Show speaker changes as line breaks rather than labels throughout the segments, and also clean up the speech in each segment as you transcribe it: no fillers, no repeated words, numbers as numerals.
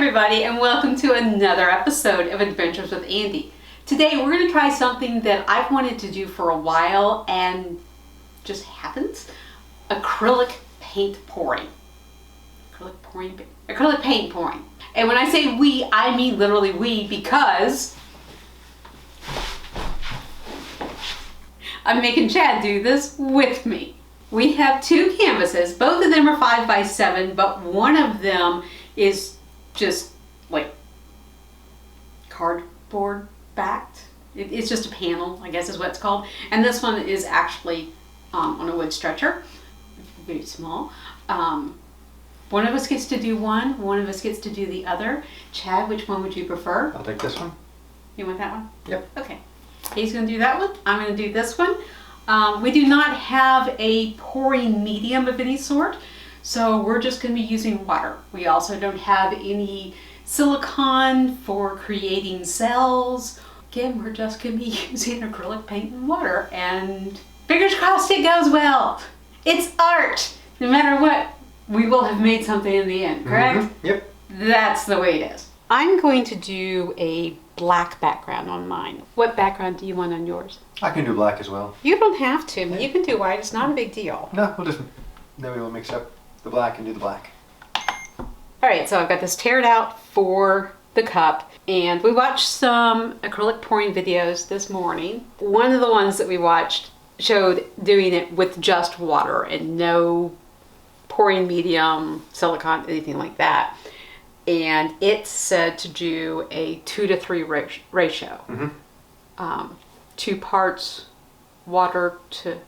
everybody, and welcome to another episode of Adventures with Andy. Today we're going to try something that I've wanted to do for a while and just happens. Acrylic paint pouring. Acrylic paint pouring. And when I say we, I mean literally we, because I'm making Chad do this with me. We have two canvases. Both of them are 5x7, but one of them is just like cardboard backed. It's just a panel, I guess is what it's called. And this one is actually on a wood stretcher, very small. One of us gets to do one of us gets to do the other. Chad, which one would you prefer?
I'll take this one.
You want that one?
Yep.
Okay. He's going to do that one. I'm going to do this one. We do not have a pouring medium of any sort, so we're just going to be using water. We also don't have any silicone for creating cells. Again, we're just going to be using acrylic paint and water, and fingers crossed it goes well. It's art. No matter what, we will have made something in the end, correct?
Mm-hmm. Yep.
That's the way it is. I'm going to do a black background on mine. What background do you want on yours?
I can do black as well.
You don't have to. You can do white. It's not a big deal.
No, then we will mix up the black and do the black.
All right, so I've got this teared out for the cup, and we watched some acrylic pouring videos this morning. One of the ones that we watched showed doing it with just water and no pouring medium, silicone, anything like that. And it said to do a 2 to 3 ratio.
Mm-hmm.
2 parts water to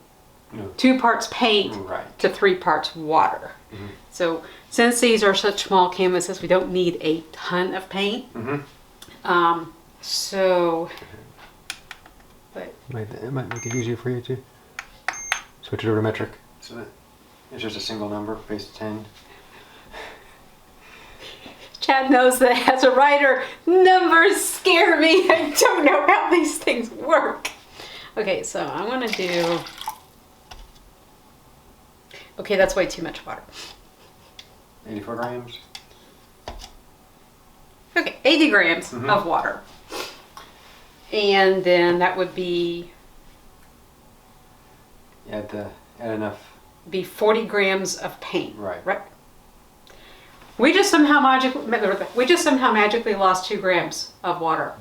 No.
2 parts paint
Right.
to 3 parts water.
Mm-hmm.
So since these are such small canvases, we don't need a ton of paint.
Mm-hmm.
But
It might make it easier for you to switch it over to metric. So that it's just a single number, base 10.
Chad knows that as a writer, numbers scare me. I don't know how these things work. Okay, so I'm gonna do, okay, that's way too much water.
84 grams.
Okay, 80 grams
Mm-hmm.
of water. And then that would be
Add enough.
40 grams of paint.
Right.
We just somehow magically lost 2 grams of water.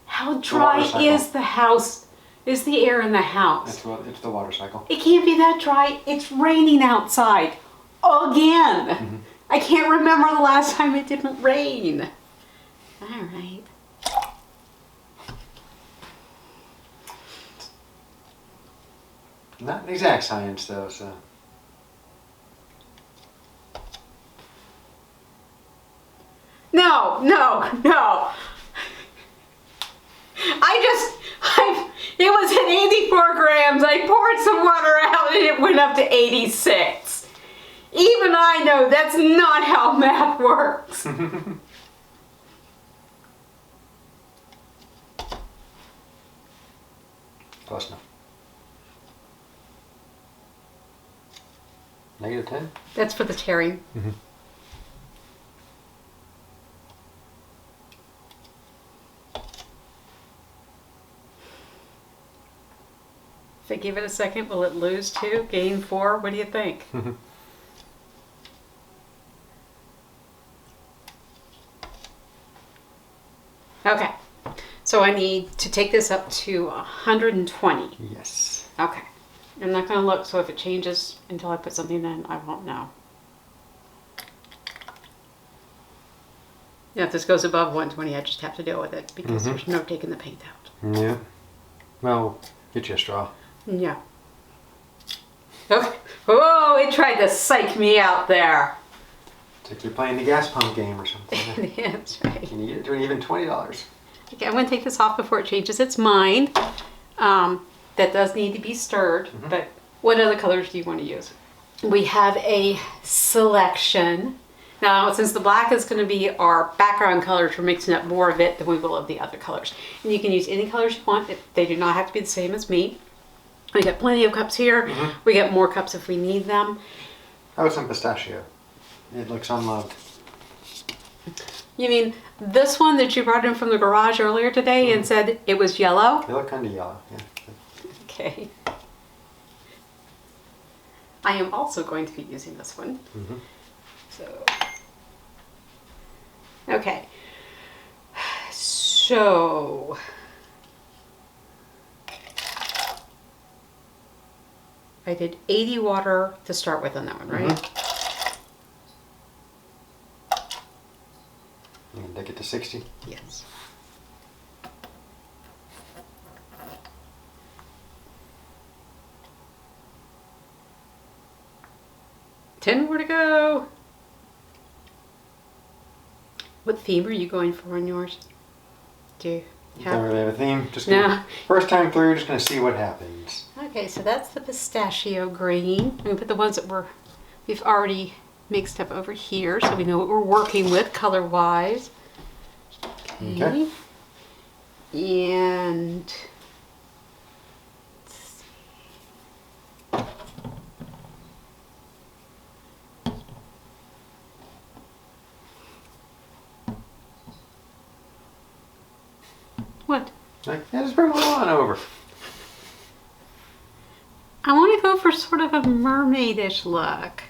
How dry
water cycle.
is the house? Is the air in the house?
It's the water cycle.
It can't be that dry. It's raining outside again.
Mm-hmm.
I can't remember the last time it didn't rain. All right.
Not an exact science though, so.
No. It was at 84 grams. I poured some water out and it went up to 86. Even I know that's not how math works.
Close enough. -10?
That's for the tearing.
Mm-hmm.
If I give it a second, will it lose 2, gain 4? What do you think? Okay, so I need to take this up to 120.
Yes.
Okay, I'm not going to look, so if it changes until I put something in, I won't know. Yeah, if this goes above 120, I just have to deal with it because there's no taking the paint out.
Yeah. Well, get you a straw.
Yeah. Okay. Whoa, it tried to psych me out there.
It's like you're playing the gas pump game or something.
Yeah, that's right.
Can you get it to even $20?
Okay, I'm going to take this off before it changes. It's mine. That does need to be stirred, but what other colors do you want to use? We have a selection. Now, since the black is going to be our background colors, we're mixing up more of it than we will of the other colors. And you can use any colors you want. They do not have to be the same as me. We got plenty of cups here. We got more cups if we need them.
How about some pistachio? It looks unloved.
You mean this one that you brought in from the garage earlier today and said it was yellow?
They look kind of yellow, yeah.
Okay. I am also going to be using this one.
Mm-hmm.
So, okay. So, I did 80 water to start with on that one, right?
Mm-hmm. You can take it to 60.
Yes. Ten more to go. What theme are you going for on yours? Do you
Don't really have a theme. Just
No.
gonna, first time through, just gonna see what happens.
Okay, so that's the pistachio green. I'm gonna put the ones that we've already mixed up over here, so we know what we're working with color-wise.
Okay.
And what?
Like, yeah, just bring them on over.
I want to go for sort of a mermaidish look.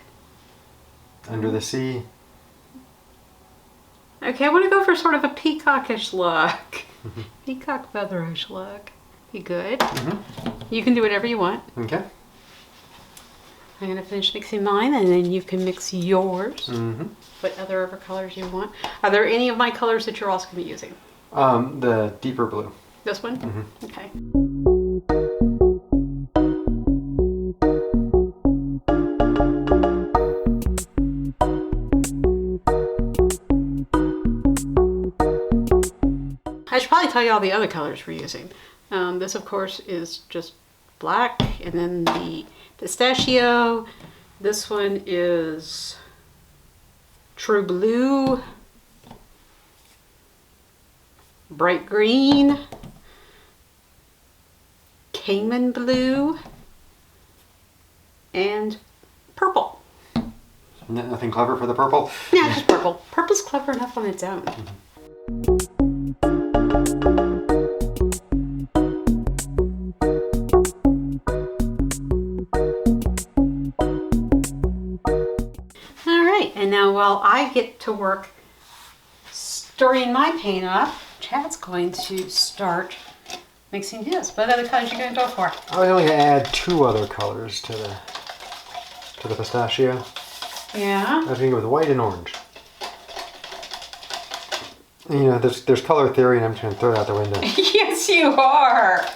Under the sea.
Okay, I want to go for sort of a peacockish look. Peacock featherish look. Be good.
Mm-hmm.
You can do whatever you want.
Okay.
I'm going to finish mixing mine and then you can mix yours.
Mm-hmm.
What other colors you want. Are there any of my colors that you're also going to be using?
The deeper blue.
This one?
Mm-hmm.
Okay. I should probably tell you all the other colors we're using. This, of course, is just black, and then the pistachio. This one is true blue, bright green, Cayman blue, and purple.
Nothing clever for the purple?
Yeah, just purple. Purple's clever enough on its own. And now while I get to work stirring my paint up, Chad's going to start mixing his. What other colors are you going to go for?
I was only going to add 2 other colors to the pistachio.
Yeah?
I was going to go with white and orange. And, you know, there's color theory and I'm just going to throw it out the window.
Yes, you are.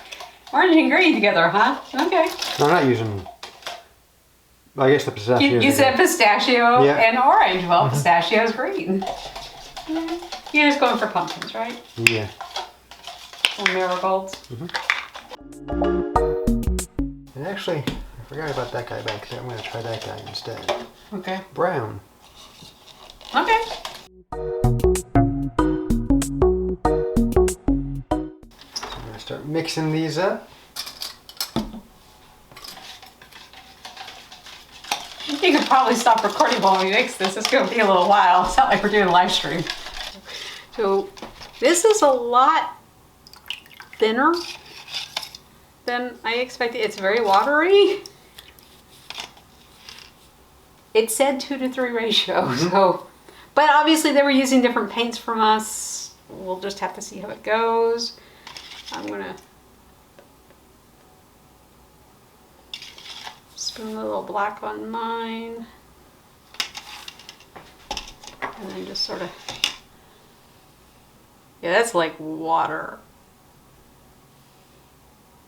Orange and green together, huh? Okay.
No, I'm not using... I guess the pistachio.
You said pistachio
Yeah.
and orange. Well, pistachio is green. You're just going for pumpkins, right?
Yeah.
Or marigolds.
And actually, I forgot about that guy back there. I'm going to try that guy instead.
Okay.
Brown.
Okay.
So I'm going to start mixing these up.
You could probably stop recording while we mix this. It's going to be a little while. It's not like we're doing a live stream. So this is a lot thinner than I expected. It's very watery. It said 2-to-3 ratio. So, but obviously they were using different paints from us. We'll just have to see how it goes. I'm going to spoon a little black on mine. And then just sort of, yeah, that's like water.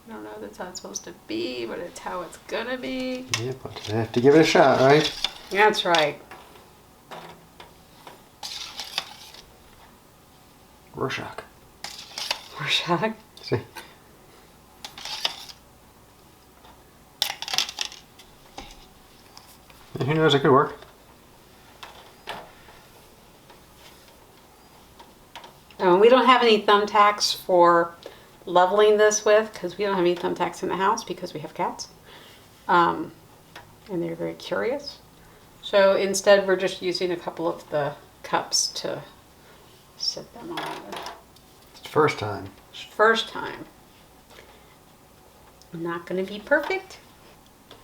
I don't know if that's how it's supposed to be, but it's how it's gonna be.
Yeah, but you have to give it a shot, right?
That's right.
Rorschach.
Rorschach.
See? And who knows, it could work.
We don't have any thumbtacks for leveling this with because we don't have any thumbtacks in the house because we have cats. And they're very curious. So instead we're just using a couple of the cups to Set them on.
It's the first time.
First time. Not going to be perfect.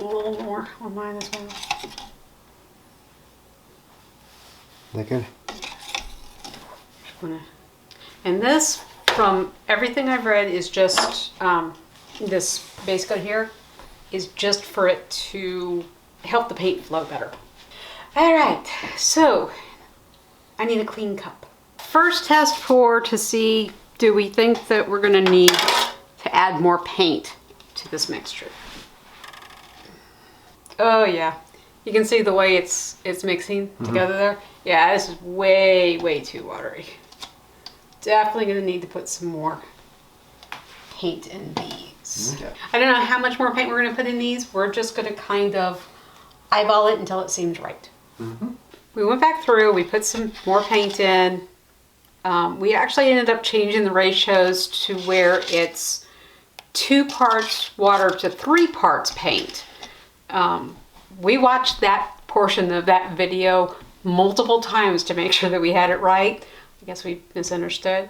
A little more on mine as well.
That good?
And this, from everything I've read, is just this base coat here is just for it to help the paint flow better. All right, so I need a clean cup. First test pour to see, do we think that we're going to need to add more paint to this mixture? Oh yeah, you can see the way it's mixing together there. Yeah, this is way too watery. Definitely going to need to put some more paint in these.
Okay.
I don't know how much more paint we're going to put in these. We're just going to kind of eyeball it until it seems right. We went back through, we put some more paint in. We actually ended up changing the ratios to where it's 2 parts water to 3 parts paint. We watched that portion of that video multiple times to make sure that we had it right. I guess we misunderstood.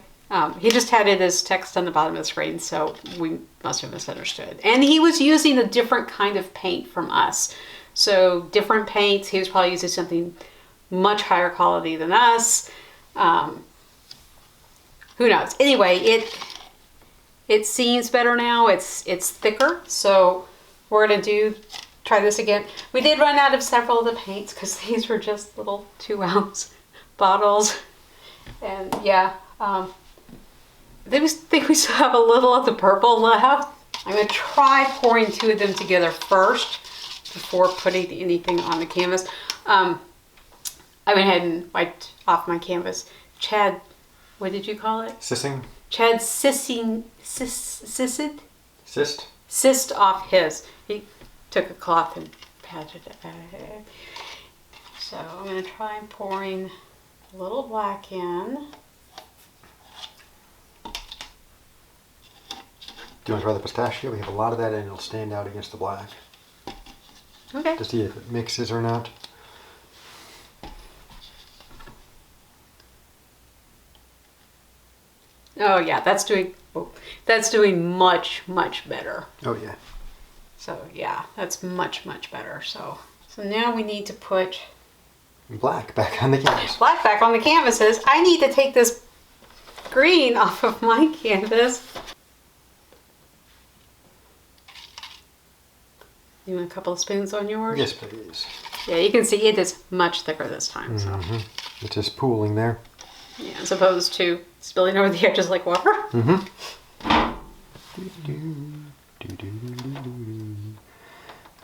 He just had it as text on the bottom of the screen, so we must have misunderstood. And he was using a different kind of paint from us. So different paints, he was probably using something much higher quality than us. Who knows? Anyway, it seems better now. It's thicker, so we're gonna try this again. We did run out of several of the paints because these were just little 2-ounce bottles. And yeah, I think we still have a little of the purple left. I'm gonna try pouring 2 of them together first before putting anything on the canvas. I went ahead and wiped off my canvas. Chad, what did you call it?
Sissing?
Chad Sissed off his. He took a cloth and patted it. So I'm going to try pouring a little black in.
Do you want to try the pistachio? We have a lot of that and it'll stand out against the black.
Okay.
To see if it mixes or not.
Oh yeah, that's doing much better.
Oh yeah.
So yeah, that's much better. So now we need to put
black back on the canvas.
Black back on the canvases. I need to take this green off of my canvas. You want a couple of spoons on yours?
Yes, please.
Yeah, you can see it is much thicker this time. So.
It's just pooling there.
Yeah, as opposed to spilling over the edges like water.
I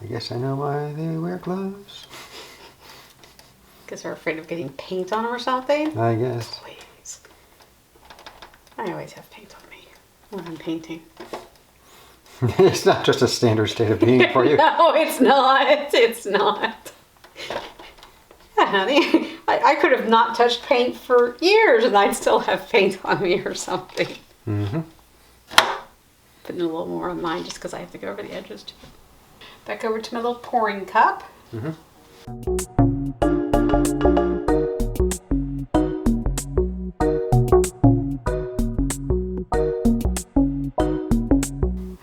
guess I know why they wear gloves.
Because they're afraid of getting paint on them or something.
I guess.
Please. I always have paint on me when I'm painting.
It's not just a standard state of being for you.
No, it's not. It's not. Yeah, honey. I could have not touched paint for years and I'd still have paint on me or something. Putting a little more on mine just because I have to go over the edges too. Back over to my little pouring cup.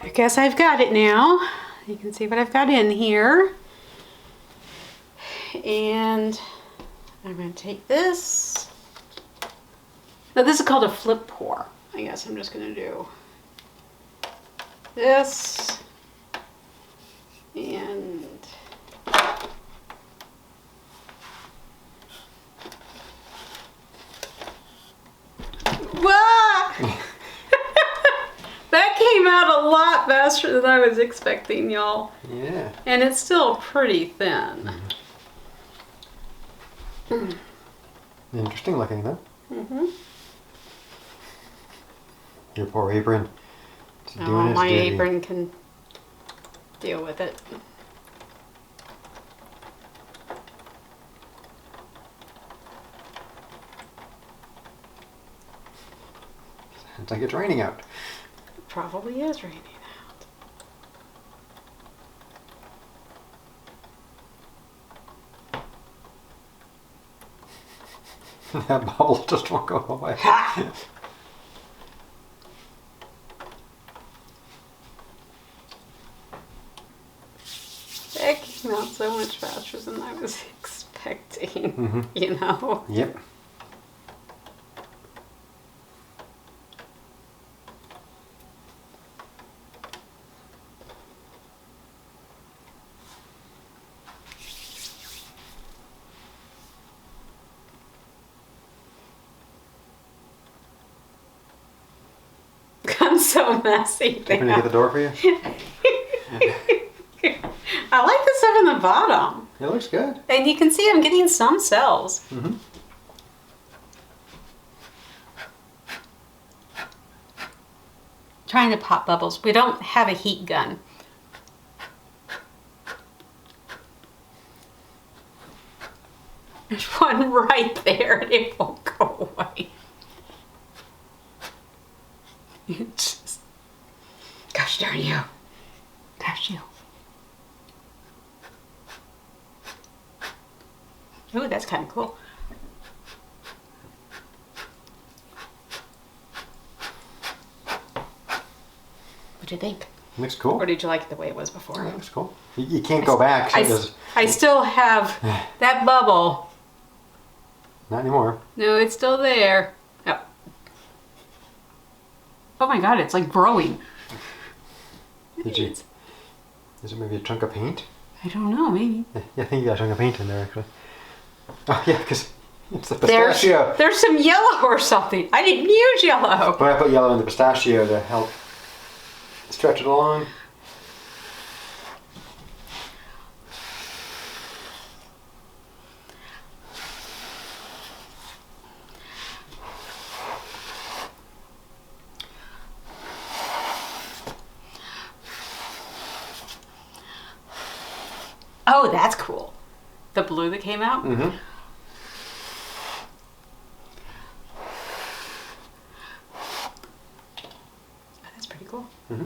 I guess I've got it now. You can see what I've got in here. And I'm going to take this. Now this is called a flip pour. I guess I'm just going to do this and that came out a lot faster than I was expecting, y'all.
Yeah.
And it's still pretty thin.
Interesting looking, though. Your poor apron. It's doing its
My
duty.
apron can deal with it.
Sounds like it's raining out.
It probably is raining out.
That bubble just won't go away.
Ha! It came out so much faster than I was expecting, you know?
Yep.
I'm so messy.
Can I get the door for you?
I like the stuff in the bottom.
It looks good.
And you can see I'm getting some cells. Trying to pop bubbles. We don't have a heat gun. There's one right there and it won't go away. It just... Gosh darn you. Gosh you. Ooh, that's kind of cool. What do you think?
Looks cool.
Or did you like it the way it was before?
Yeah, looks cool. You can't go back. So
I still have that bubble.
Not anymore.
No, it's still there. Oh. Oh my god, it's like growing.
Is it maybe a chunk of paint?
I don't know, maybe.
Yeah, I think you got a chunk of paint in there actually. Oh yeah, because it's the pistachio.
There's some yellow or something. I didn't use yellow.
But I put yellow in the pistachio to help stretch it along.
Oh, that's cool. The blue that came out?
Mm-hmm.
Oh, that's pretty cool.
Mm-hmm.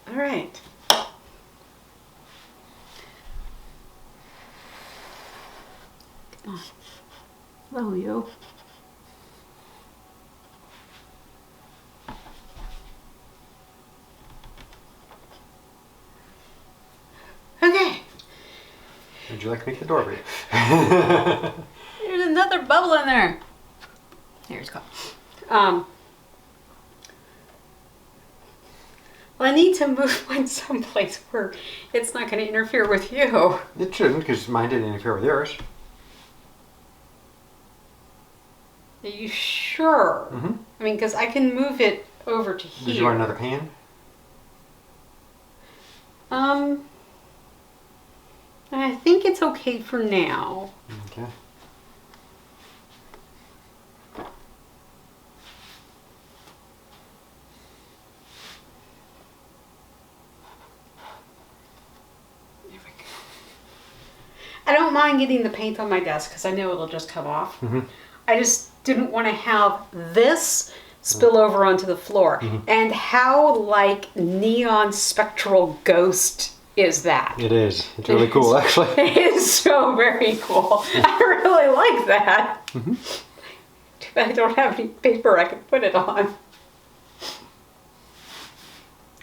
All right. Come on. Hello, you. Okay.
Would you like to make the door for you?
There's another bubble in there. Here it's gone. Well, I need to move mine someplace where it's not going to interfere with you.
It shouldn't, because mine didn't interfere with yours.
Are you sure?
Mm-hmm.
I mean, because I can move it over to here.
Did you want another pan?
I think it's okay for now.
Okay.
There we go. I don't mind getting the paint on my desk because I know it'll just come off.
Mm-hmm.
I just didn't want to have this spill over onto the floor.
Mm-hmm.
And how like neon spectral ghost is that?
It is. It's really cool, actually.
It is so very cool. I really like that.
Mm-hmm.
Too bad I don't have any paper I can put it on.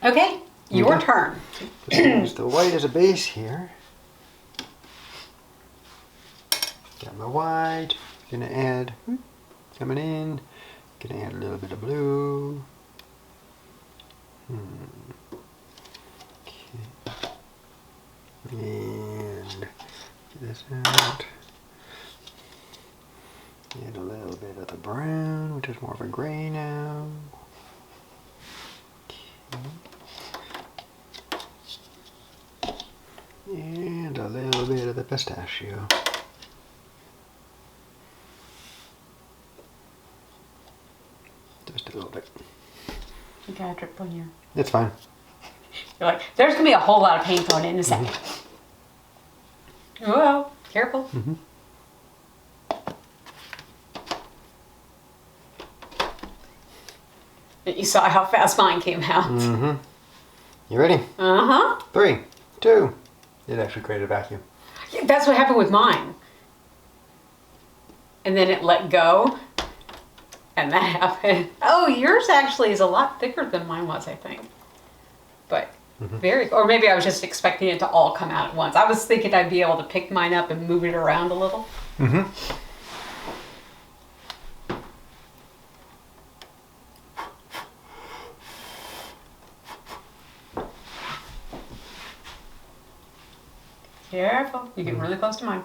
Okay, your
Okay.
turn.
Just use the white as a base here. Got my white. Gonna add, coming in. Gonna add a little bit of blue. Okay. And get this out. Add a little bit of the brown, which is more of a gray now. Okay. And a little bit of the pistachio. Just a little bit.
You got a drip on your...
It's fine.
You're like, there's going to be a whole lot of paint on it in a second. Whoa, careful.
Mm-hmm.
You saw how fast mine came out.
Mm-hmm. You ready?
Uh-huh.
3, 2. It actually created a vacuum.
Yeah, that's what happened with mine. And then it let go. And that happened. Oh, yours actually is a lot thicker than mine was, I think. But or maybe I was just expecting it to all come out at once. I was thinking I'd be able to pick mine up and move it around a little. Careful. You're getting really close to mine.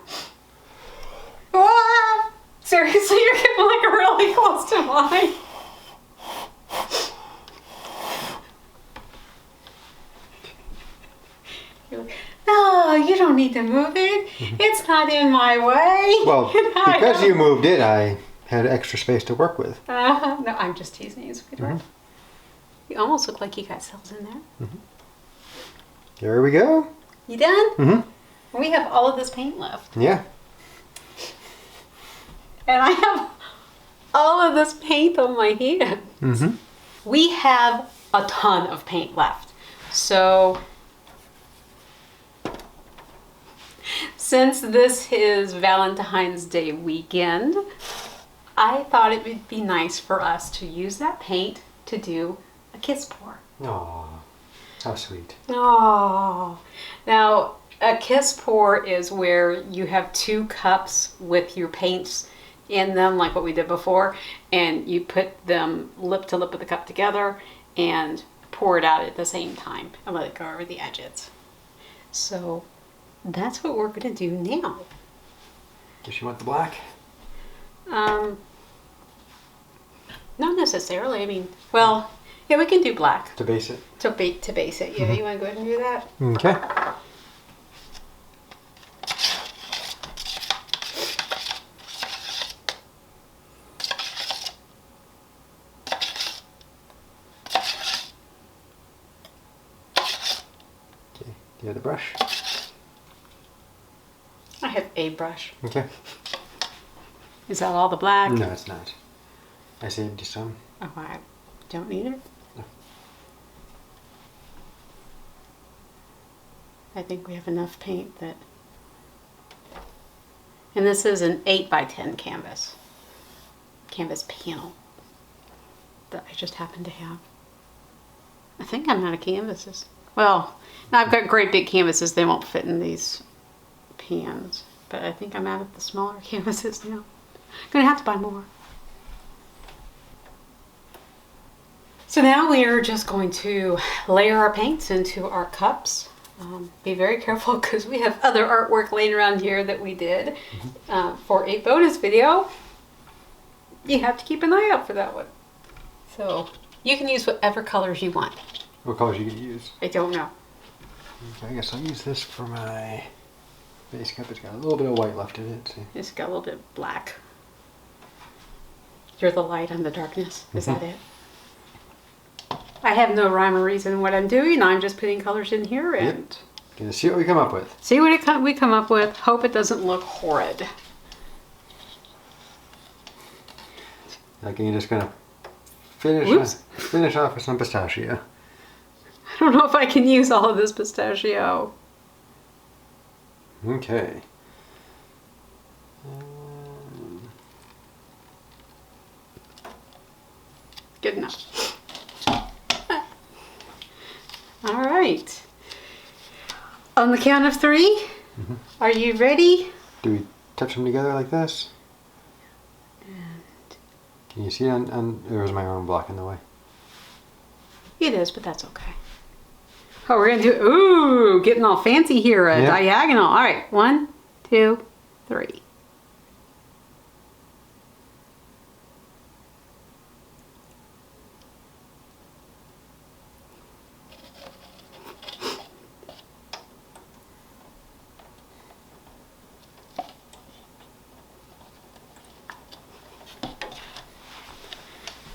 Ah! Seriously, you're getting like really close to mine. You're like, no, you don't need to move it. It's not in my way.
Well, because you moved it, I had extra space to work with.
No, I'm just teasing you, sweetheart. You almost look like you got cells in there.
There we go.
You done? We have all of this paint left.
Yeah.
And I have all of this paint on my hand. We have a ton of paint left. So, since this is Valentine's Day weekend, I thought it would be nice for us to use that paint to do a kiss pour.
Aww, how sweet.
Oh, now a kiss pour is where you have 2 cups with your paints in them, like what we did before, and you put them lip to lip with the cup together and pour it out at the same time and let it go over the edges. So that's what we're going to do now.
Does she want the black?
Not necessarily. I mean, well, yeah, we can do black.
To base it?
To base it. Yeah, you want to go ahead and do that?
Okay. Do you have the brush?
I have a brush.
Okay.
Is that all the black?
No, it's not. I saved you some.
Oh, I don't need it.
No.
I think we have enough paint that... And this is an 8x10 canvas panel that I just happen to have. I think I'm out of canvases. Well, I've got great big canvases. They won't fit in these pans. But I think I'm out of the smaller canvases now. I'm going to have to buy more. So now we are just going to layer our paints into our cups. Be very careful because we have other artwork laying around here that we did for a bonus video. You have to keep an eye out for that one. So you can use whatever colors you want.
What colors are you going to use?
I don't know.
Okay, I guess I'll use this for my base cup. It's got a little bit of white left in it. See?
It's got a little bit of black. You're the light, I'm the darkness. Is that it? I have no rhyme or reason what I'm doing. I'm just putting colors in here and
Gonna see what we come up with.
see what we come up with. Hope it doesn't look horrid.
Like you're just gonna finish off with some pistachio.
I don't know if I can use all of this pistachio.
Okay.
Good enough. All right. On the count of 3, are you ready?
Do we touch them together like this? Can you see on or is my arm blocking the way?
It is, but that's okay. Oh, we're gonna do, ooh, getting all fancy here, a diagonal. All right, 1, 2, 3.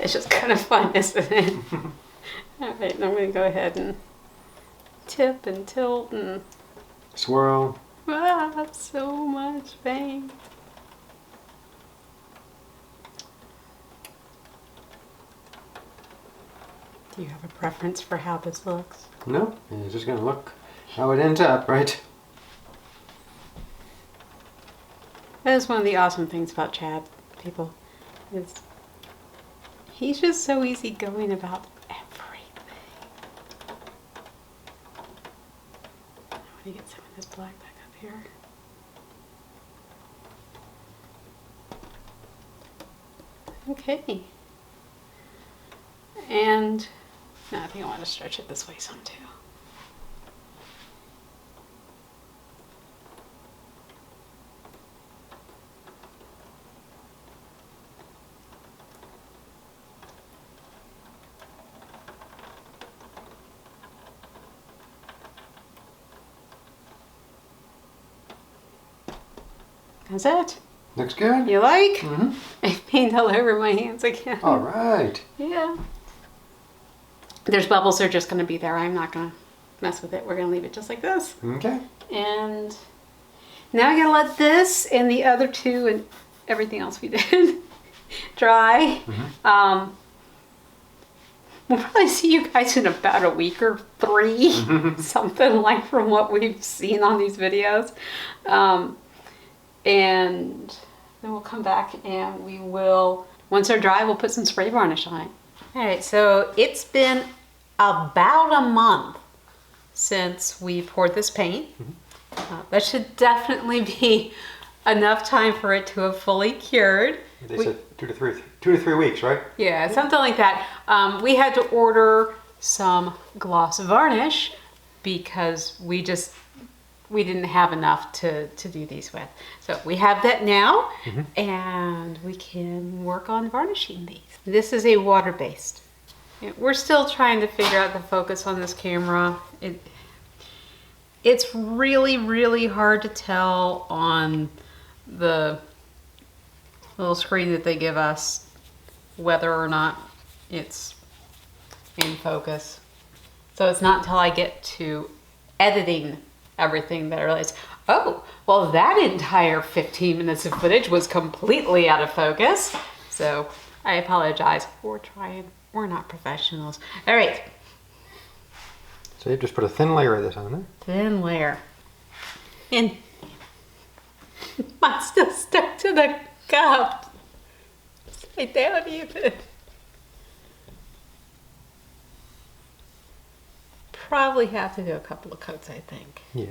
It's just kind of fun, isn't it? All right, I'm going to go ahead and tip and tilt and...
Swirl.
Ah, so much paint. Do you have a preference for how this looks?
No, it's just going to look How it ends up, right?
That is one of the awesome things about Chad, people, is he's just so easygoing about everything. I want to get some of this black back up here. Okay. And no, I think I want to stretch it this way some too. That's it.
Looks good.
You like?
Mm-hmm.
I paint all over my hands again.
All right.
Yeah. There's bubbles. They're just going to be there. I'm not going to mess with it. We're going to leave it just like this.
Okay.
And now I got to let this and the other two and everything else we did dry.
Mm-hmm.
We'll probably see you guys in about a week or 3. Something like from what we've seen on these videos. And then we'll come back and we will, once they're dry, we'll put some spray varnish on it. All right, so it's been about a month since we poured this paint. That should definitely be enough time for it to have fully cured.
They said 2 to 3 weeks, right?
Yeah, something like that. We had to order some gloss varnish because we didn't have enough to do these with. So we have that now, and we can work on varnishing these. This is a water-based. We're still trying to figure out the focus on this camera. It's really, really hard to tell on the little screen that they give us whether or not it's in focus. So it's not until I get to editing everything that I realized, oh, well, that entire 15 minutes of footage was completely out of focus. So I apologize. We're trying. We're not professionals. All right.
So you just put a thin layer of this on there.
Thin layer. And mine's still stuck to the cup. Upside down even. Probably have to do a couple of coats, I think.
Yeah.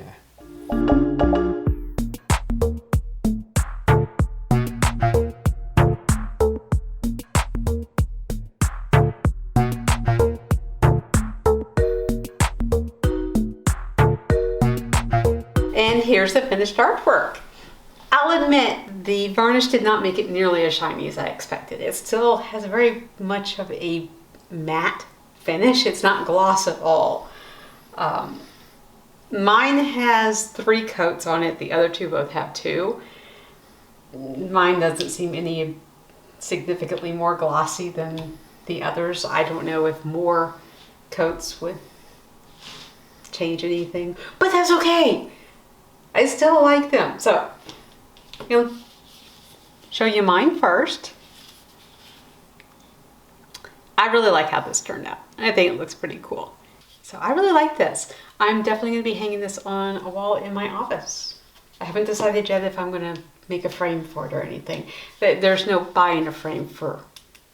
And here's the finished artwork. I'll admit the varnish did not make it nearly as shiny as I expected. It still has very much of a matte finish. It's not gloss at all. Mine has 3 coats on it. The other 2 both have 2. Mine doesn't seem any significantly more glossy than the others. I don't know if more coats would change anything, but that's okay. I still like them. So, show you mine first. I really like how this turned out. I think it looks pretty cool. So I really like this. I'm definitely going to be hanging this on a wall in my office. I haven't decided yet if I'm going to make a frame for it or anything. There's no buying a frame for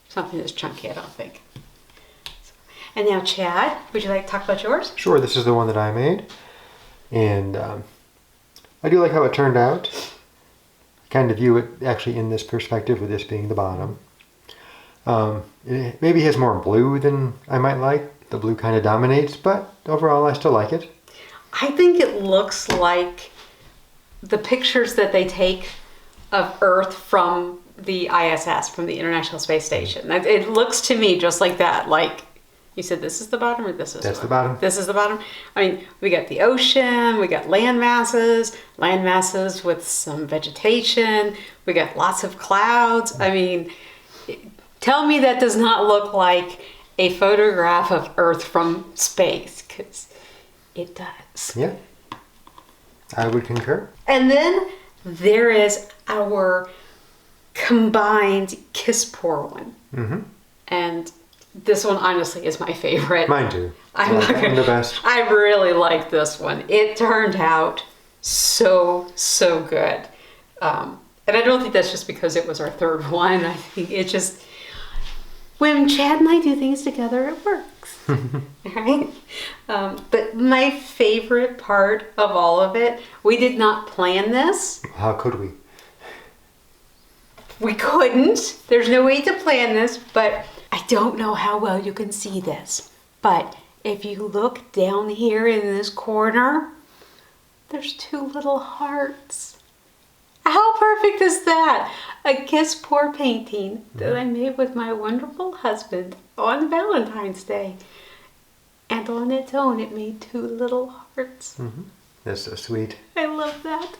something that's chunky, I don't think. And now, Chad, would you like to talk about yours?
Sure, this is the one that I made. And I do like how it turned out. I kind of view it actually in this perspective, with this being the bottom. It maybe has more blue than I might like. The blue kind of dominates, but overall I still like it.
I think it looks like the pictures that they take of Earth from the ISS, from the International Space Station. It looks to me just like that. Like, you said this is the bottom, or this is
That's the bottom.
This is the bottom. I mean, we got the ocean, we got land masses with some vegetation, we got lots of clouds. I mean, tell me that does not look like a photograph of Earth from space, because it does.
Yeah, I would concur.
And then there is our combined kiss pour one.
Mm-hmm.
And this one honestly is my favorite.
Mine too.
I'm not gonna,
the best.
I really like this one. It turned out so good. And I don't think that's just because it was our third one. I think it just, when Chad and I do things together, it works. Right? But my favorite part of all of it, we did not plan this.
How could we?
We couldn't. There's no way to plan this, but I don't know how well you can see this. But if you look down here in this corner, there's 2 little hearts. How perfect is that? A kiss pour painting that I made with my wonderful husband on Valentine's Day. And on its own, it made 2 little hearts.
Mm-hmm. That's so sweet.
I love that.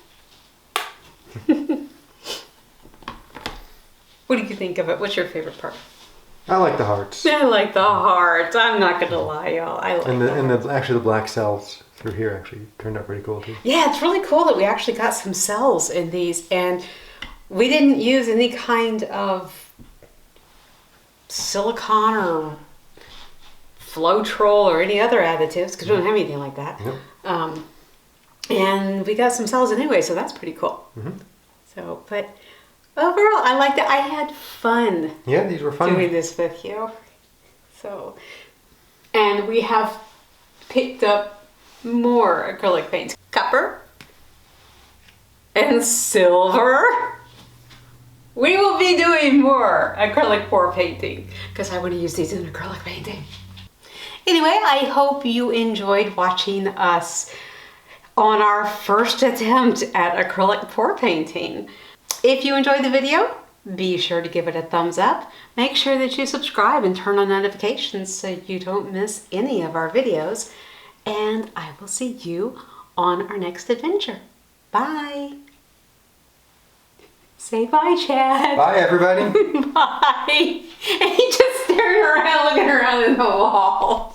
What do you think of it? What's your favorite part?
I like the hearts.
I like the hearts. I'm not gonna lie, y'all. I like
and actually the black cells through here actually turned out pretty cool too.
Yeah, it's really cool that we actually got some cells in these, and we didn't use any kind of silicone or Floetrol or any other additives because we don't have anything like that.
Nope.
And we got some cells anyway, so that's pretty cool.
Mm-hmm.
So, but overall, I liked it. I had fun.
Yeah, these were fun.
Doing this with you. So, and we have picked up more acrylic paints. Copper and silver. We will be doing more acrylic pour painting because I want to use these in acrylic painting. Anyway, I hope you enjoyed watching us on our first attempt at acrylic pour painting. If you enjoyed the video, be sure to give it a thumbs up. Make sure that you subscribe and turn on notifications so you don't miss any of our videos. And I will see you on our next adventure. Bye. Say bye, Chad.
Bye, everybody.
Bye. And he just staring around, looking around in the wall.